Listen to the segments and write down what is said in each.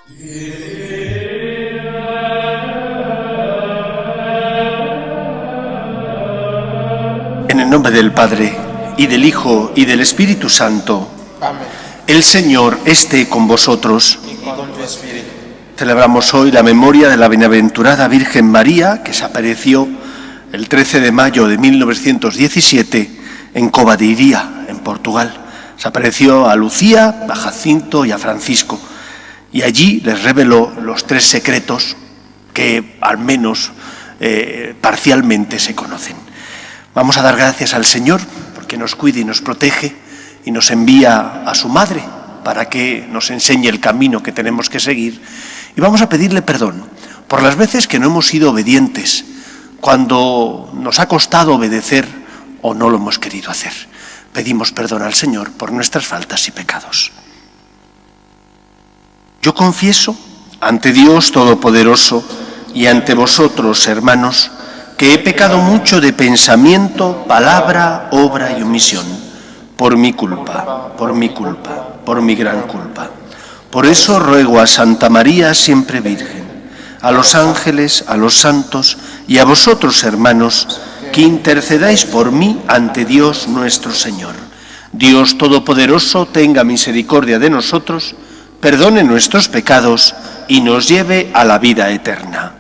En el nombre del Padre, y del Hijo, y del Espíritu Santo. Amén. El Señor esté con vosotros. Y con tu espíritu. Celebramos hoy la memoria de la bienaventurada Virgen María, que se apareció el 13 de mayo de 1917 en Cova de Iría, en Portugal. Se apareció a Lucía, a Jacinto y a Francisco, y allí les reveló los 3 secretos que al menos parcialmente se conocen. Vamos a dar gracias al Señor porque nos cuida y nos protege y nos envía a su madre para que nos enseñe el camino que tenemos que seguir. Y vamos a pedirle perdón por las veces que no hemos sido obedientes, cuando nos ha costado obedecer o no lo hemos querido hacer. Pedimos perdón al Señor por nuestras faltas y pecados. Yo confieso ante Dios Todopoderoso y ante vosotros, hermanos, que he pecado mucho de pensamiento, palabra, obra y omisión, por mi culpa, por mi gran culpa. Por eso ruego a Santa María, siempre Virgen, a los ángeles, a los santos y a vosotros, hermanos, que intercedáis por mí ante Dios nuestro Señor. Dios Todopoderoso tenga misericordia de nosotros, perdone nuestros pecados y nos lleve a la vida eterna.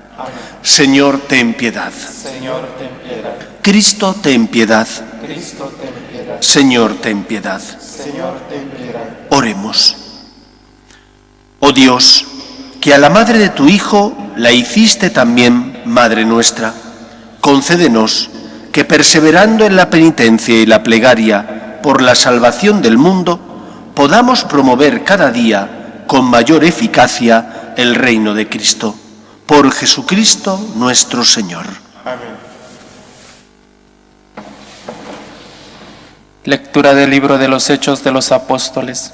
Señor, ten piedad. Señor, ten piedad. Cristo, ten piedad. Cristo, ten piedad. Señor, ten piedad. Señor, ten piedad. Oremos. Oh Dios, que a la madre de tu Hijo la hiciste también Madre nuestra, concédenos que perseverando en la penitencia y la plegaria por la salvación del mundo, podamos promover cada día con mayor eficacia el reino de Cristo. Por Jesucristo nuestro Señor. Amén. Lectura del libro de los Hechos de los Apóstoles.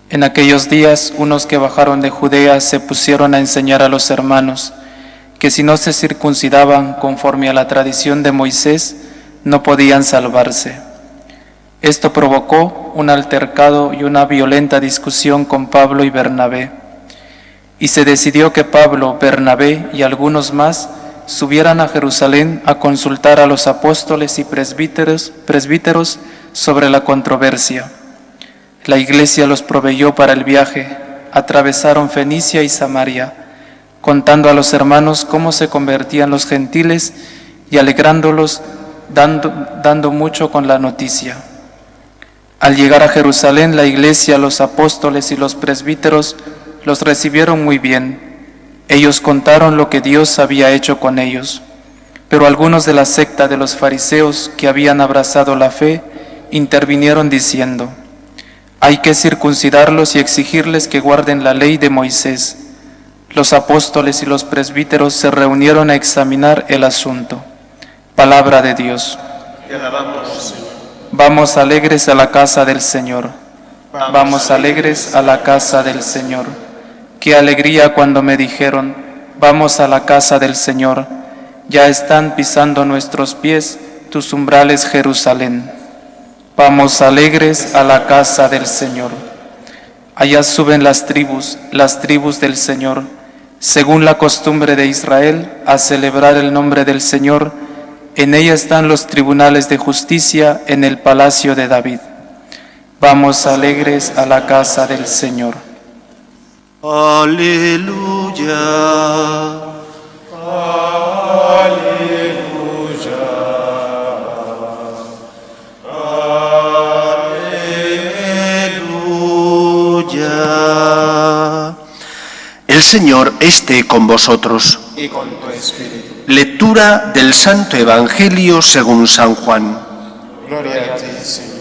En aquellos días, unos que bajaron de Judea se pusieron a enseñar a los hermanos que si no se circuncidaban conforme a la tradición de Moisés, no podían salvarse. Esto provocó un altercado y una violenta discusión con Pablo y Bernabé. Y se decidió que Pablo, Bernabé y algunos más subieran a Jerusalén a consultar a los apóstoles y presbíteros sobre la controversia. La iglesia los proveyó para el viaje, atravesaron Fenicia y Samaria, contando a los hermanos cómo se convertían los gentiles y alegrándolos, dando mucho con la noticia. Al llegar a Jerusalén, la iglesia, los apóstoles y los presbíteros los recibieron muy bien. Ellos contaron lo que Dios había hecho con ellos. Pero algunos de la secta de los fariseos que habían abrazado la fe intervinieron diciendo: hay que circuncidarlos y exigirles que guarden la ley de Moisés. Los apóstoles y los presbíteros se reunieron a examinar el asunto. Palabra de Dios. Te alabamos, Señor. Vamos alegres a la casa del Señor. Vamos alegres a la casa del Señor. Qué alegría cuando me dijeron: vamos a la casa del Señor. Ya están pisando nuestros pies tus umbrales, Jerusalén. Vamos alegres a la casa del Señor. Allá suben las tribus del Señor, según la costumbre de Israel, a celebrar el nombre del Señor. En ella están los tribunales de justicia en el palacio de David. Vamos alegres a la casa del Señor. Aleluya. El Señor esté con vosotros. Y con tu espíritu. Lectura del Santo Evangelio según San Juan. Gloria a ti, Señor.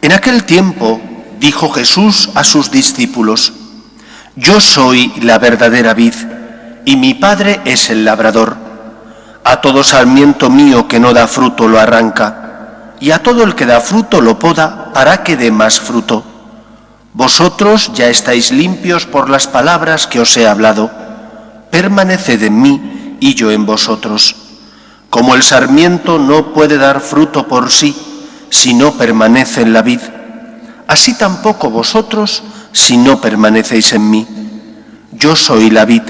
En aquel tiempo dijo Jesús a sus discípulos: yo soy la verdadera vid, y mi Padre es el labrador. A todo sarmiento mío que no da fruto lo arranca, y a todo el que da fruto lo poda para que dé más fruto. Vosotros ya estáis limpios por las palabras que os he hablado. Permaneced en mí y yo en vosotros. Como el sarmiento no puede dar fruto por sí, si no permanece en la vid, así tampoco vosotros si no permanecéis en mí. Yo soy la vid,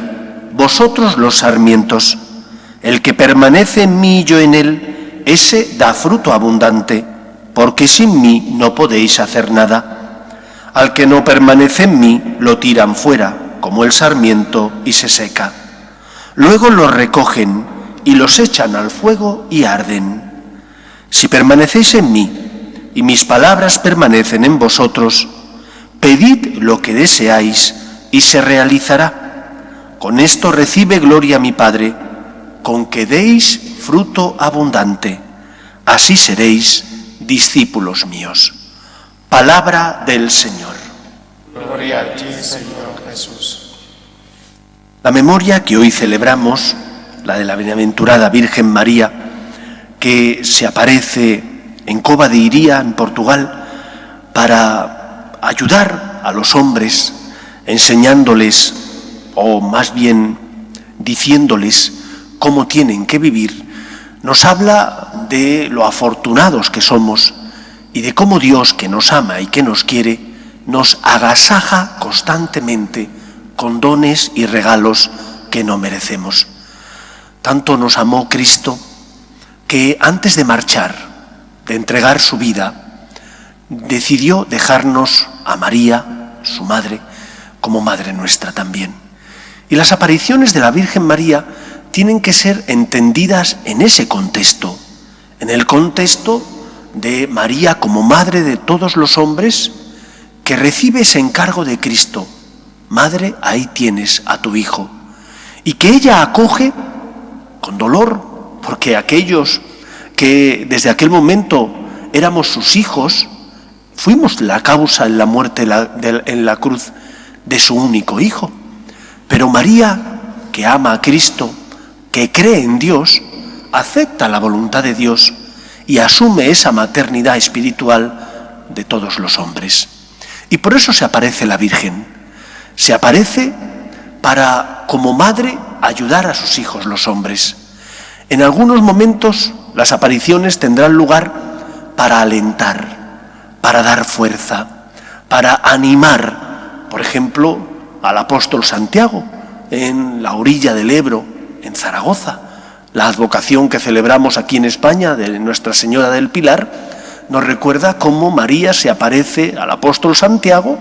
vosotros los sarmientos. El que permanece en mí y yo en él, ese da fruto abundante, porque sin mí no podéis hacer nada. Al que no permanece en mí, lo tiran fuera, como el sarmiento, y se seca. Luego los recogen y los echan al fuego y arden. Si permanecéis en mí y mis palabras permanecen en vosotros, pedid lo que deseáis y se realizará. Con esto recibe gloria mi Padre, con que deis fruto abundante. Así seréis discípulos míos. Palabra del Señor. Gloria a ti, Señor Jesús. La memoria que hoy celebramos, la de la bienaventurada Virgen María, que se aparece en Cova de Iría, en Portugal, para ayudar a los hombres, enseñándoles, o más bien diciéndoles cómo tienen que vivir, nos habla de lo afortunados que somos y de cómo Dios, que nos ama y que nos quiere, nos agasaja constantemente con dones y regalos que no merecemos. Tanto nos amó Cristo que antes de marchar, de entregar su vida, decidió dejarnos a María, su madre, como madre nuestra también. Y las apariciones de la Virgen María tienen que ser entendidas en ese contexto, en el contexto de María como madre de todos los hombres, que recibe ese encargo de Cristo. Madre, ahí tienes a tu hijo. Y que ella acoge con dolor, porque aquellos que desde aquel momento éramos sus hijos, fuimos la causa en la muerte en la cruz de su único hijo. Pero María, que ama a Cristo, que cree en Dios, acepta la voluntad de Dios y asume esa maternidad espiritual de todos los hombres. Y por eso se aparece la Virgen. Se aparece para, como madre, ayudar a sus hijos, los hombres. En algunos momentos las apariciones tendrán lugar para alentar, para dar fuerza, para animar, por ejemplo, al apóstol Santiago, en la orilla del Ebro, en Zaragoza. La advocación que celebramos aquí en España de Nuestra Señora del Pilar nos recuerda cómo María se aparece al apóstol Santiago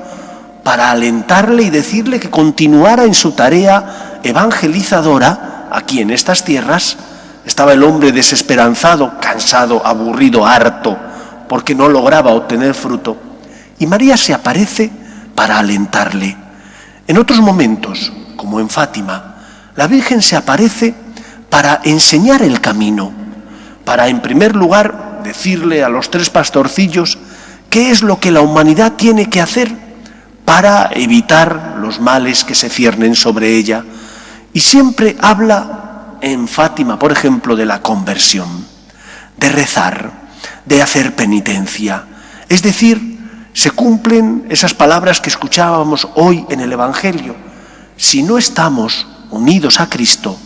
para alentarle y decirle que continuara en su tarea evangelizadora aquí en estas tierras. Estaba el hombre desesperanzado, cansado, aburrido, harto, porque no lograba obtener fruto. Y María se aparece para alentarle. En otros momentos, como en Fátima, la Virgen se aparece para enseñar el camino, para, en primer lugar, decirle a los 3 pastorcillos qué es lo que la humanidad tiene que hacer para evitar los males que se ciernen sobre ella. Y siempre habla en Fátima, por ejemplo, de la conversión, de rezar, de hacer penitencia. Es decir, se cumplen esas palabras que escuchábamos hoy en el Evangelio. Si no estamos unidos a Cristo,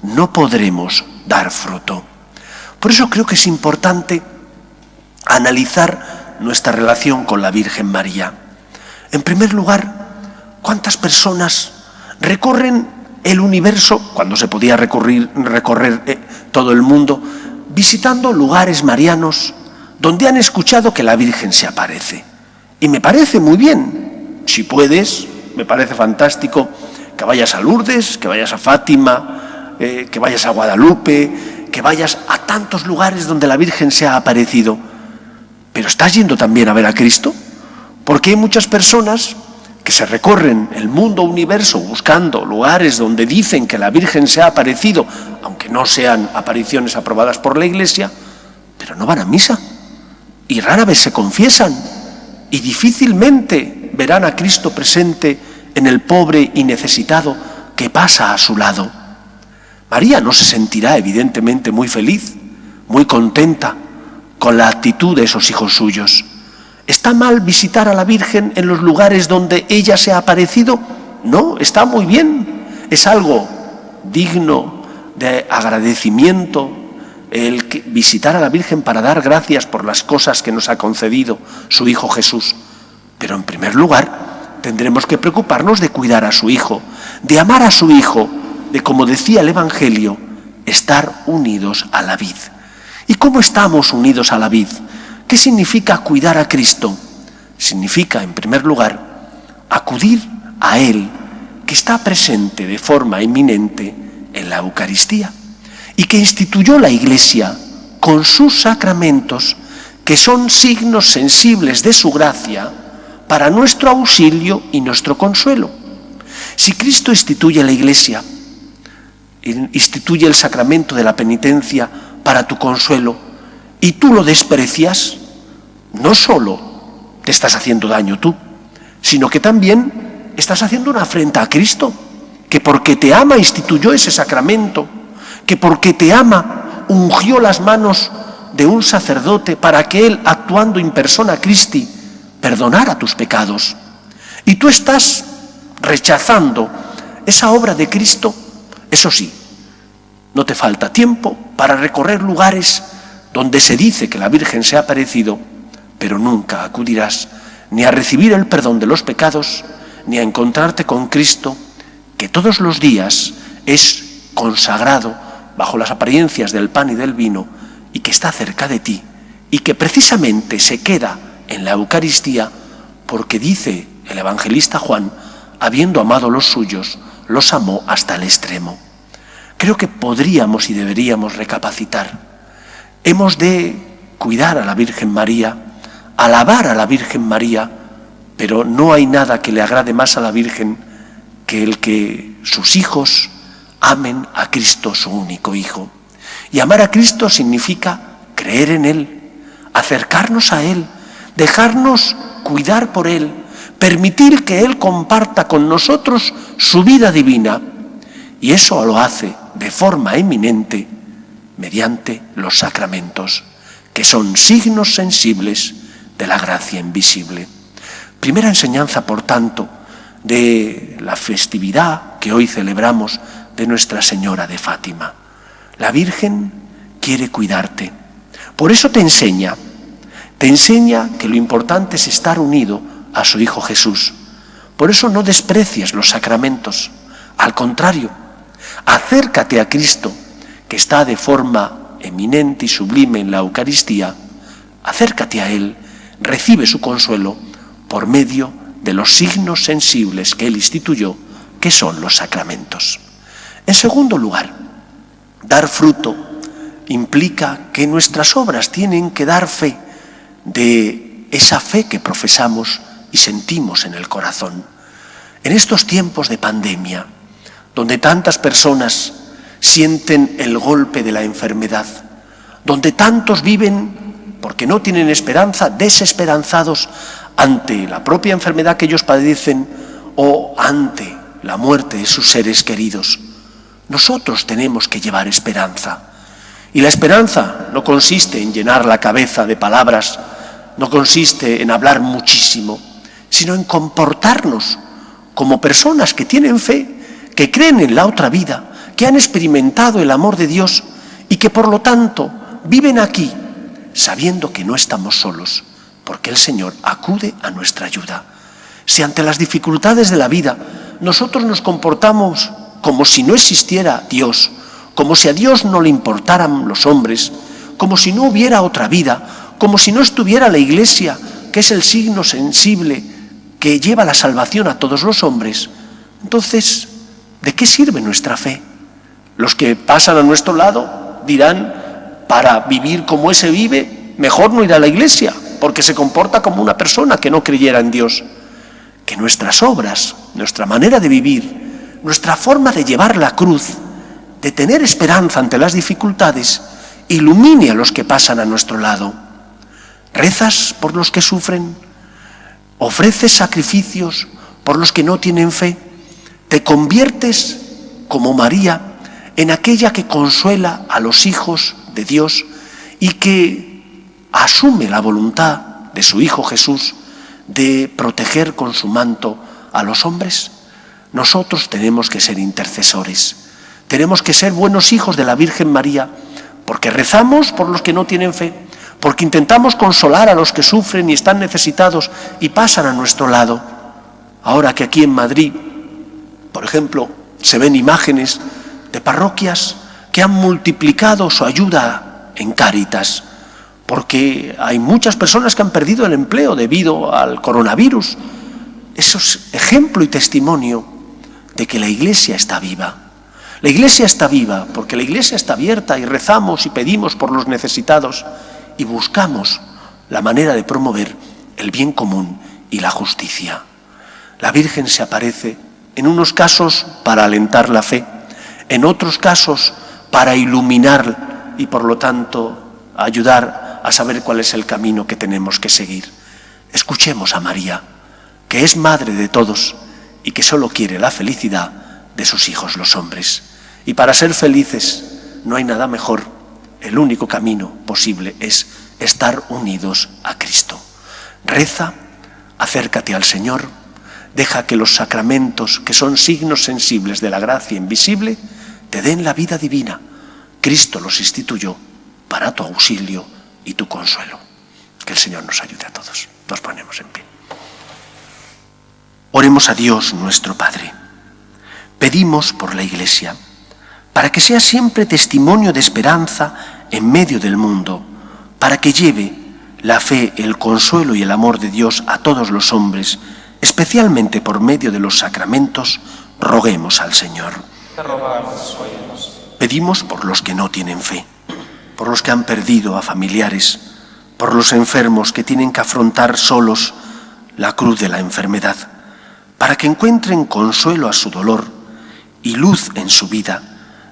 no podremos dar fruto. Por eso creo que es importante analizar nuestra relación con la Virgen María. En primer lugar, ¿cuántas personas recorren el universo, cuando se podía recorrer todo el mundo, visitando lugares marianos donde han escuchado que la Virgen se aparece? Y me parece muy bien. Si puedes, me parece fantástico que vayas a Lourdes, que vayas a Fátima, que vayas a Guadalupe, que vayas a tantos lugares donde la Virgen se ha aparecido. Pero ¿estás yendo también a ver a Cristo? Porque hay muchas personas que se recorren el mundo, universo, buscando lugares donde dicen que la Virgen se ha aparecido, aunque no sean apariciones aprobadas por la Iglesia, pero no van a misa y rara vez se confiesan y difícilmente verán a Cristo presente en el pobre y necesitado que pasa a su lado. María no se sentirá evidentemente muy feliz, muy contenta con la actitud de esos hijos suyos. ¿Está mal visitar a la Virgen en los lugares donde ella se ha aparecido? No, está muy bien. Es algo digno de agradecimiento el visitar a la Virgen para dar gracias por las cosas que nos ha concedido su Hijo Jesús. Pero en primer lugar, tendremos que preocuparnos de cuidar a su hijo, de amar a su hijo, de, como decía el Evangelio, estar unidos a la vid. ¿Y cómo estamos unidos a la vid? ¿Qué significa cuidar a Cristo? Significa, en primer lugar, acudir a Él, que está presente de forma eminente en la Eucaristía y que instituyó la Iglesia con sus sacramentos, que son signos sensibles de su gracia para nuestro auxilio y nuestro consuelo. Si Cristo instituye la Iglesia, instituye el sacramento de la penitencia para tu consuelo, y tú lo desprecias, no solo te estás haciendo daño tú, sino que también estás haciendo una afrenta a Cristo, que porque te ama instituyó ese sacramento, que porque te ama ungió las manos de un sacerdote para que él, actuando in persona Christi, perdonara tus pecados. Y tú estás rechazando esa obra de Cristo. Eso sí, no te falta tiempo para recorrer lugares donde se dice que la Virgen se ha aparecido, pero nunca acudirás ni a recibir el perdón de los pecados, ni a encontrarte con Cristo, que todos los días es consagrado bajo las apariencias del pan y del vino, y que está cerca de ti, y que precisamente se queda en la Eucaristía, porque dice el evangelista Juan, habiendo amado a los suyos, los amó hasta el extremo. Creo que podríamos y deberíamos recapacitar. Hemos de cuidar a la Virgen María, alabar a la Virgen María, pero no hay nada que le agrade más a la Virgen que el que sus hijos amen a Cristo, su único Hijo. Y amar a Cristo significa creer en Él, acercarnos a Él, dejarnos cuidar por Él, permitir que Él comparta con nosotros su vida divina. Y eso lo hace de forma eminente mediante los sacramentos, que son signos sensibles de la gracia invisible. Primera enseñanza, por tanto, de la festividad que hoy celebramos de Nuestra Señora de Fátima. La Virgen quiere cuidarte. Por eso te enseña que lo importante es estar unido a su Hijo Jesús. Por eso no desprecies los sacramentos. Al contrario, acércate a Cristo, que está de forma eminente y sublime en la Eucaristía. Acércate a Él, recibe su consuelo por medio de los signos sensibles que Él instituyó, que son los sacramentos. En segundo lugar, dar fruto implica que nuestras obras tienen que dar fe de esa fe que profesamos y sentimos en el corazón. En estos tiempos de pandemia, donde tantas personas sienten el golpe de la enfermedad, donde tantos viven, porque no tienen esperanza, desesperanzados ante la propia enfermedad que ellos padecen o ante la muerte de sus seres queridos, nosotros tenemos que llevar esperanza. Y la esperanza no consiste en llenar la cabeza de palabras, no consiste en hablar muchísimo, sino en comportarnos como personas que tienen fe, que creen en la otra vida, que han experimentado el amor de Dios y que por lo tanto viven aquí sabiendo que no estamos solos, porque el Señor acude a nuestra ayuda. Si ante las dificultades de la vida nosotros nos comportamos como si no existiera Dios, como si a Dios no le importaran los hombres, como si no hubiera otra vida, como si no estuviera la Iglesia, que es el signo sensible que lleva la salvación a todos los hombres, entonces, ¿de qué sirve nuestra fe? Los que pasan a nuestro lado dirán, para vivir como ese vive, mejor no ir a la Iglesia, porque se comporta como una persona que no creyera en Dios. Que nuestras obras, nuestra manera de vivir, nuestra forma de llevar la cruz, de tener esperanza ante las dificultades, ilumine a los que pasan a nuestro lado. ¿Rezas por los que sufren? ¿Ofreces sacrificios por los que no tienen fe? ¿Te conviertes, como María, en aquella que consuela a los hijos de Dios y que asume la voluntad de su Hijo Jesús de proteger con su manto a los hombres? Nosotros tenemos que ser intercesores, tenemos que ser buenos hijos de la Virgen María, porque rezamos por los que no tienen fe, porque intentamos consolar a los que sufren y están necesitados y pasan a nuestro lado, Ahora que aquí en Madrid, por ejemplo, se ven imágenes de parroquias que han multiplicado su ayuda en Cáritas, porque hay muchas personas que han perdido el empleo debido al coronavirus. Eso es ejemplo y testimonio de que la Iglesia está viva. La Iglesia está viva porque la Iglesia está abierta y rezamos y pedimos por los necesitados y buscamos la manera de promover el bien común y la justicia. La Virgen se aparece en unos casos para alentar la fe, en otros casos para iluminar y por lo tanto ayudar a saber cuál es el camino que tenemos que seguir. Escuchemos a María, que es madre de todos y que solo quiere la felicidad de sus hijos los hombres. Y para ser felices no hay nada mejor, el único camino posible es estar unidos a Cristo. Reza, acércate al Señor, deja que los sacramentos, que son signos sensibles de la gracia invisible, te den la vida divina. Cristo los instituyó para tu auxilio y tu consuelo. Que el Señor nos ayude a todos. Nos ponemos en pie. Oremos a Dios nuestro Padre. Pedimos por la Iglesia, para que sea siempre testimonio de esperanza en medio del mundo, para que lleve la fe, el consuelo y el amor de Dios a todos los hombres, especialmente por medio de los sacramentos, roguemos al Señor. Te rogamos, óyenos. Pedimos por los que no tienen fe, por los que han perdido a familiares, por los enfermos que tienen que afrontar solos la cruz de la enfermedad, para que encuentren consuelo a su dolor y luz en su vida,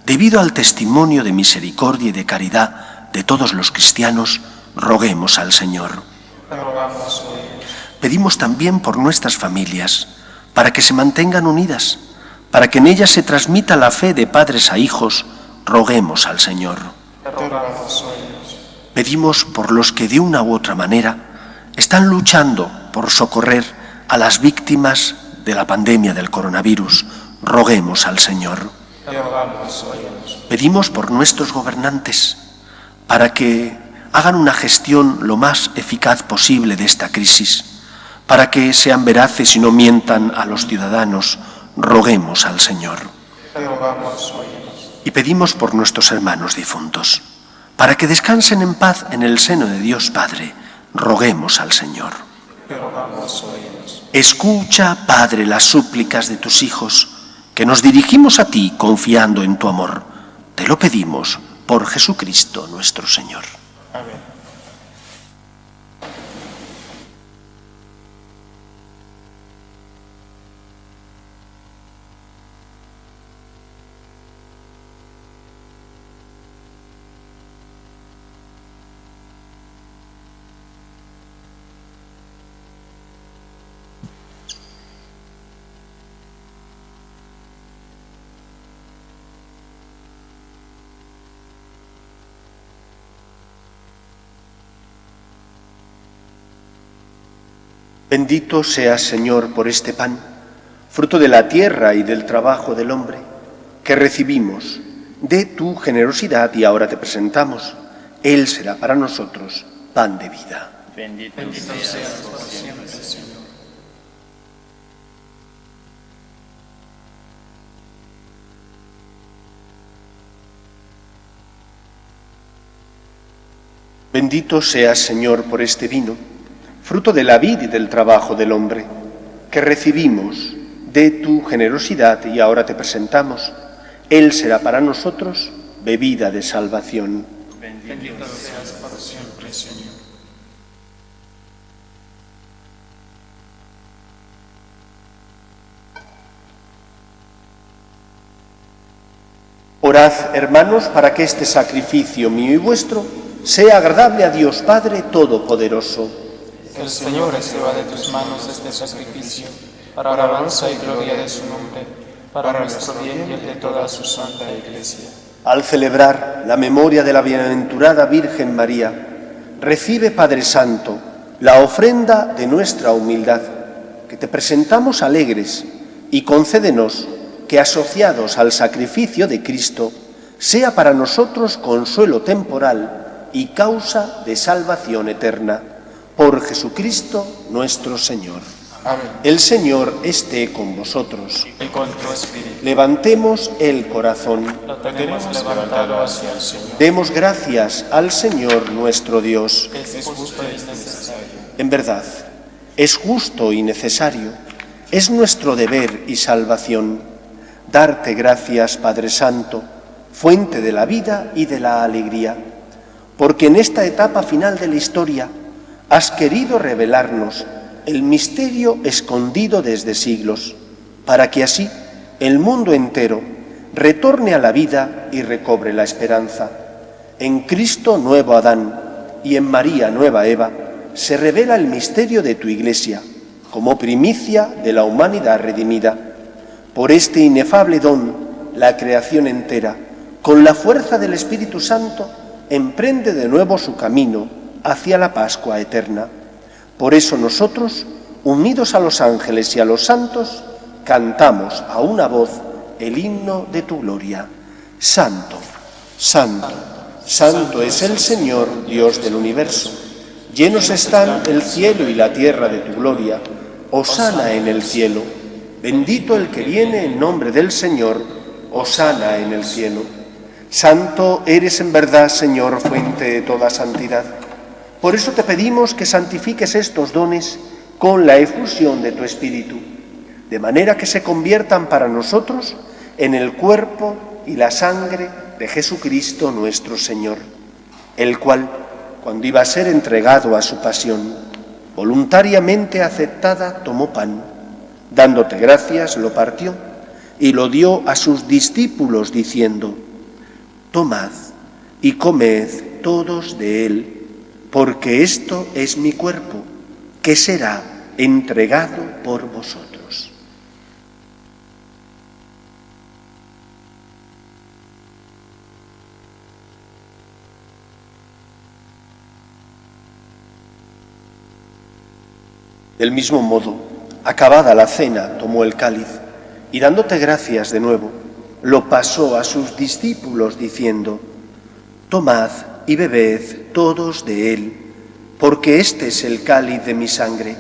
debido al testimonio de misericordia y de caridad de todos los cristianos, roguemos al Señor. Te rogamos, óyenos. Pedimos también por nuestras familias, para que se mantengan unidas, para que en ellas se transmita la fe de padres a hijos, roguemos al Señor. Te rogamos, óyenos. Pedimos por los que de una u otra manera están luchando por socorrer a las víctimas de la pandemia del coronavirus, roguemos al Señor. Te rogamos, óyenos. Pedimos por nuestros gobernantes, para que hagan una gestión lo más eficaz posible de esta crisis, para que sean veraces y no mientan a los ciudadanos, roguemos al Señor. Te rogamos, óyenos. Y pedimos por nuestros hermanos difuntos, para que descansen en paz en el seno de Dios Padre, roguemos al Señor. Te rogamos, óyenos. Escucha, Padre, las súplicas de tus hijos, que nos dirigimos a ti confiando en tu amor. Te lo pedimos por Jesucristo nuestro Señor. Amén. Bendito seas, Señor, por este pan, fruto de la tierra y del trabajo del hombre, que recibimos de tu generosidad y ahora te presentamos. Él será para nosotros pan de vida. Bendito Seas por siempre, Señor. Bendito seas, Señor, por este vino, fruto de la vid y del trabajo del hombre, que recibimos de tu generosidad y ahora te presentamos. Él será para nosotros bebida de salvación. Bendito seas por siempre, Señor. Orad, hermanos, para que este sacrificio mío y vuestro sea agradable a Dios Padre Todopoderoso. Que el Señor reciba de tus manos este sacrificio, para alabanza y gloria de su nombre, para nuestro bien y el de toda su santa Iglesia. Al celebrar la memoria de la bienaventurada Virgen María, recibe, Padre Santo, la ofrenda de nuestra humildad, que te presentamos alegres, y concédenos que, asociados al sacrificio de Cristo, sea para nosotros consuelo temporal y causa de salvación eterna. Por Jesucristo nuestro Señor. Amén. El Señor esté con vosotros. Y con tu espíritu. Levantemos el corazón. Lo tenemos levantado hacia el Señor. Demos gracias al Señor nuestro Dios. Es justo y necesario. En verdad, es justo y necesario, es nuestro deber y salvación darte gracias, Padre Santo, fuente de la vida y de la alegría, porque en esta etapa final de la historia has querido revelarnos el misterio escondido desde siglos, para que así el mundo entero retorne a la vida y recobre la esperanza. En Cristo nuevo Adán y en María nueva Eva se revela el misterio de tu Iglesia como primicia de la humanidad redimida. Por este inefable don, la creación entera, con la fuerza del Espíritu Santo, emprende de nuevo su camino hacia la Pascua eterna. Por eso nosotros, unidos a los ángeles y a los santos, cantamos a una voz el himno de tu gloria. Santo, santo, santo es el Señor, Dios del universo. Llenos están el cielo y la tierra de tu gloria. Hosana en el cielo. Bendito el que viene en nombre del Señor. Hosana en el cielo. Santo eres en verdad, Señor, fuente de toda santidad. Por eso te pedimos que santifiques estos dones con la efusión de tu Espíritu, de manera que se conviertan para nosotros en el cuerpo y la sangre de Jesucristo nuestro Señor, el cual, cuando iba a ser entregado a su pasión, voluntariamente aceptada, tomó pan, dándote gracias, lo partió y lo dio a sus discípulos, diciendo: tomad y comed todos de él, porque esto es mi cuerpo, que será entregado por vosotros. Del mismo modo, acabada la cena, tomó el cáliz y, dándote gracias de nuevo, lo pasó a sus discípulos, diciendo: tomad y bebed todos de él, porque este es el cáliz de mi sangre,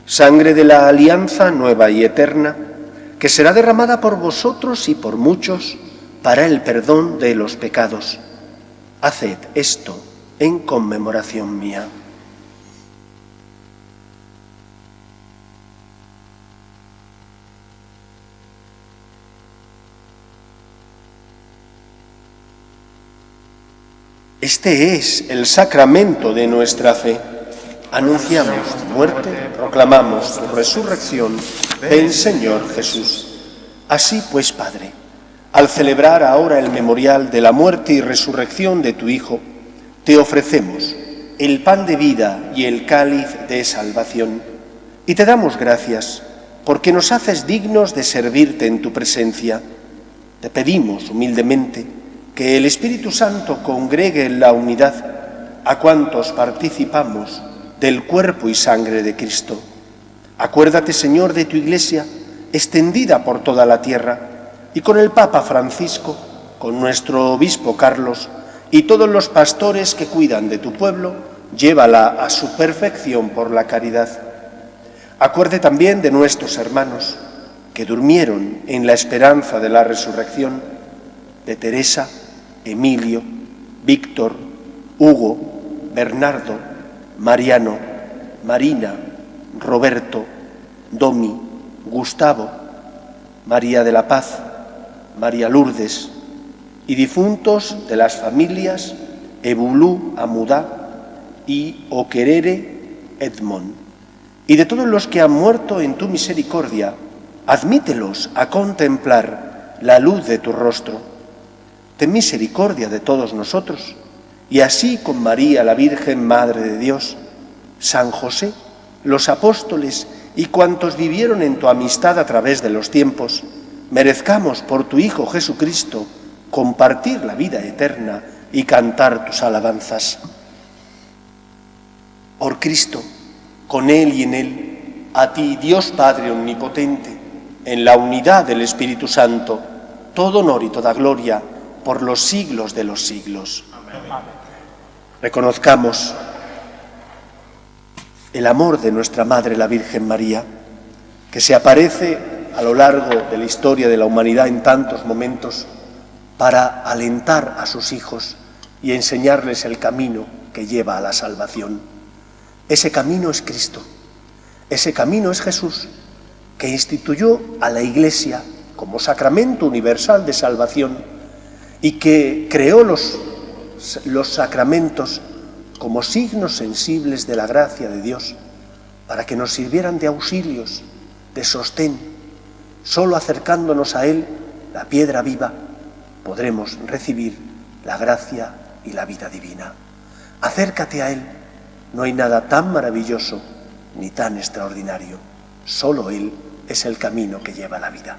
sangre de la alianza nueva y eterna, que será derramada por vosotros y por muchos para el perdón de los pecados. Haced esto en conmemoración mía. Este es el sacramento de nuestra fe. Anunciamos tu muerte, proclamamos tu resurrección. Ven, Señor Jesús. Así pues, Padre, al celebrar ahora el memorial de la muerte y resurrección de tu Hijo, te ofrecemos el pan de vida y el cáliz de salvación, y te damos gracias porque nos haces dignos de servirte en tu presencia. Te pedimos humildemente que el Espíritu Santo congregue en la unidad a cuantos participamos del cuerpo y sangre de Cristo. Acuérdate, Señor, de tu Iglesia, extendida por toda la tierra, y con el Papa Francisco, con nuestro Obispo Carlos y todos los pastores que cuidan de tu pueblo, llévala a su perfección por la caridad. Acuerde también de nuestros hermanos que durmieron en la esperanza de la resurrección, de Teresa, Emilio, Víctor, Hugo, Bernardo, Mariano, Marina, Roberto, Domi, Gustavo, María de la Paz, María Lourdes, y difuntos de las familias Ebulú Amudá y Oquerere Edmond, y de todos los que han muerto en tu misericordia, admítelos a contemplar la luz de tu rostro. Ten misericordia de todos nosotros, y así con María, la Virgen Madre de Dios, San José, los apóstoles y cuantos vivieron en tu amistad a través de los tiempos, merezcamos por tu Hijo Jesucristo compartir la vida eterna y cantar tus alabanzas. Por Cristo, con Él y en Él, a ti, Dios Padre Omnipotente, en la unidad del Espíritu Santo, todo honor y toda gloria por los siglos de los siglos. Amén. Reconozcamos el amor de nuestra Madre, la Virgen María, que se aparece a lo largo de la historia de la humanidad en tantos momentos para alentar a sus hijos y enseñarles el camino que lleva a la salvación. Ese camino es Cristo, ese camino es Jesús, que instituyó a la Iglesia como sacramento universal de salvación y que creó los sacramentos como signos sensibles de la gracia de Dios para que nos sirvieran de auxilios, de sostén. Solo acercándonos a Él, la piedra viva, podremos recibir la gracia y la vida divina. Acércate a Él, no hay nada tan maravilloso ni tan extraordinario. Solo Él es el camino que lleva a la vida.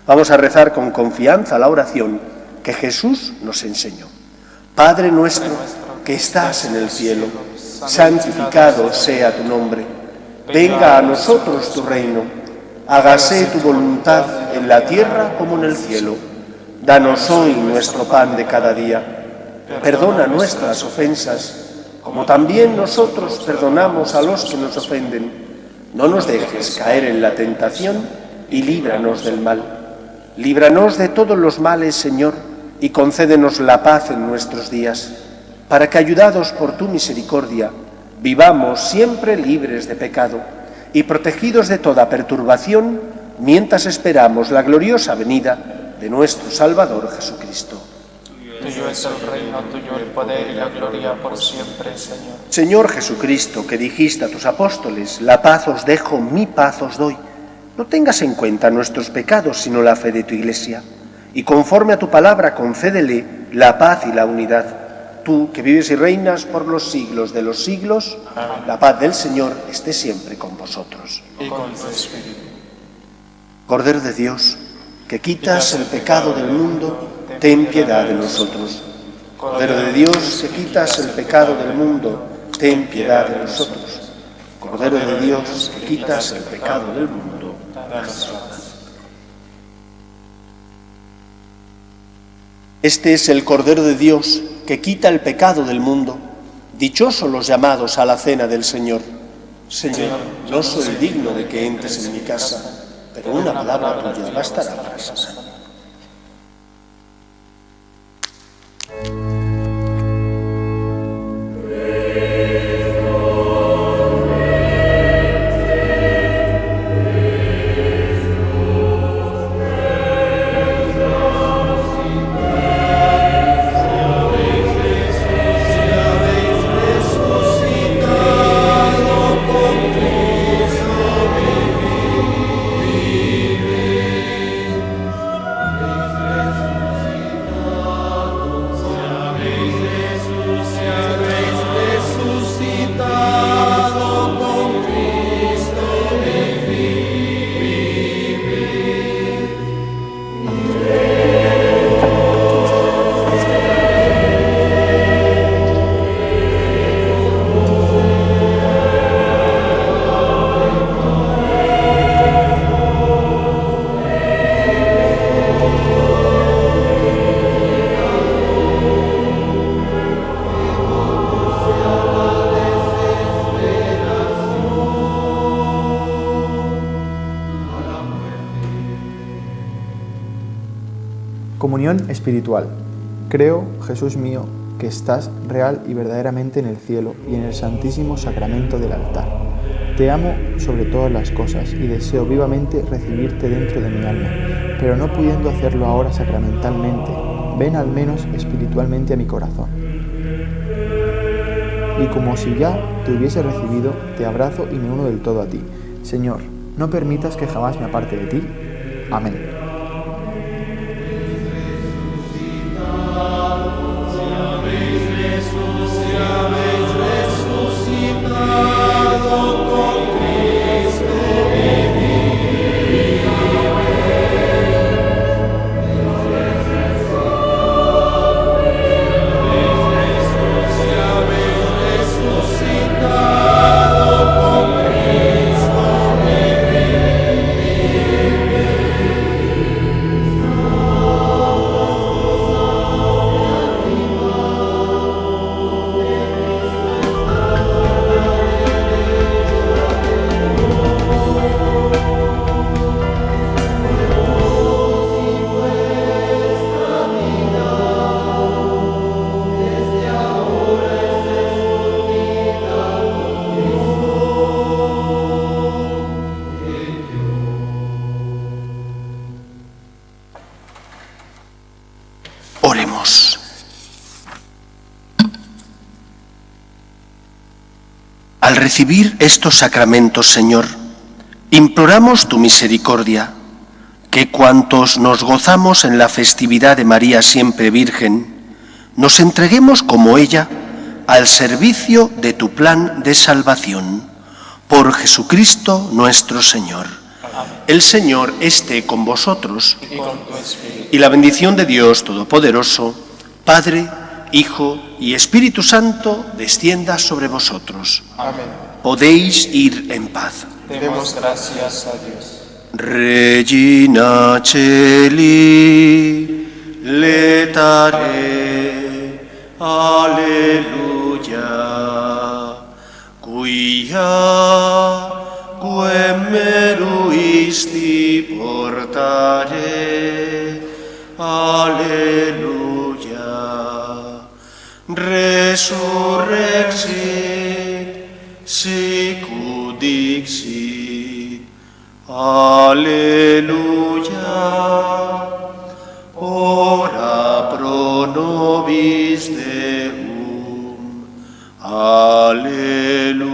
Vamos a rezar con confianza la oración que Jesús nos enseñó. Padre nuestro que estás en el cielo, santificado sea tu nombre. Venga a nosotros tu reino. Hágase tu voluntad en la tierra como en el cielo. Danos hoy nuestro pan de cada día. Perdona nuestras ofensas, como también nosotros perdonamos a los que nos ofenden. No nos dejes caer en la tentación y líbranos del mal. Líbranos de todos los males, Señor, y concédenos la paz en nuestros días, para que, ayudados por tu misericordia, vivamos siempre libres de pecado y protegidos de toda perturbación, mientras esperamos la gloriosa venida de nuestro Salvador Jesucristo. Tuyo es el reino, tuyo el poder y la gloria por siempre, Señor. Señor Jesucristo, que dijiste a tus apóstoles, la paz os dejo, mi paz os doy. No tengas en cuenta nuestros pecados, sino la fe de tu Iglesia. Y conforme a tu palabra, concédele la paz y la unidad. Tú, que vives y reinas por los siglos de los siglos, amén. La paz del Señor esté siempre con vosotros. Y con tu espíritu. Cordero de Dios, que quitas el pecado del mundo, ten piedad de nosotros. Cordero de Dios, que quitas el pecado del mundo, ten piedad de nosotros. Cordero de Dios, que quitas el pecado del mundo, danos paz. Este es el Cordero de Dios que quita el pecado del mundo. Dichosos los llamados a la cena del Señor. Señor, no soy digno de que entres en mi casa, pero una palabra tuya bastará para sanar. Comunión espiritual. Creo, Jesús mío, que estás real y verdaderamente en el cielo y en el santísimo sacramento del altar. Te amo sobre todas las cosas y deseo vivamente recibirte dentro de mi alma, pero no pudiendo hacerlo ahora sacramentalmente, ven al menos espiritualmente a mi corazón. Y como si ya te hubiese recibido, te abrazo y me uno del todo a ti. Señor, no permitas que jamás me aparte de ti. Amén. recibir estos sacramentos, Señor, imploramos tu misericordia, que cuantos nos gozamos en la festividad de María siempre Virgen, nos entreguemos como ella al servicio de tu plan de salvación. Por Jesucristo nuestro Señor. Amén. El Señor esté con vosotros, Y con tu espíritu. y la bendición de Dios Todopoderoso, Padre, Hijo y Espíritu Santo, descienda sobre vosotros. Amén. Podéis ir en paz. Demos gracias a Dios. Regina Celi, letare, alleluia, quia quem meruisti portare, alleluia, resurrexit, sicut dixit, alleluia, ora pro nobis Deum, alleluia.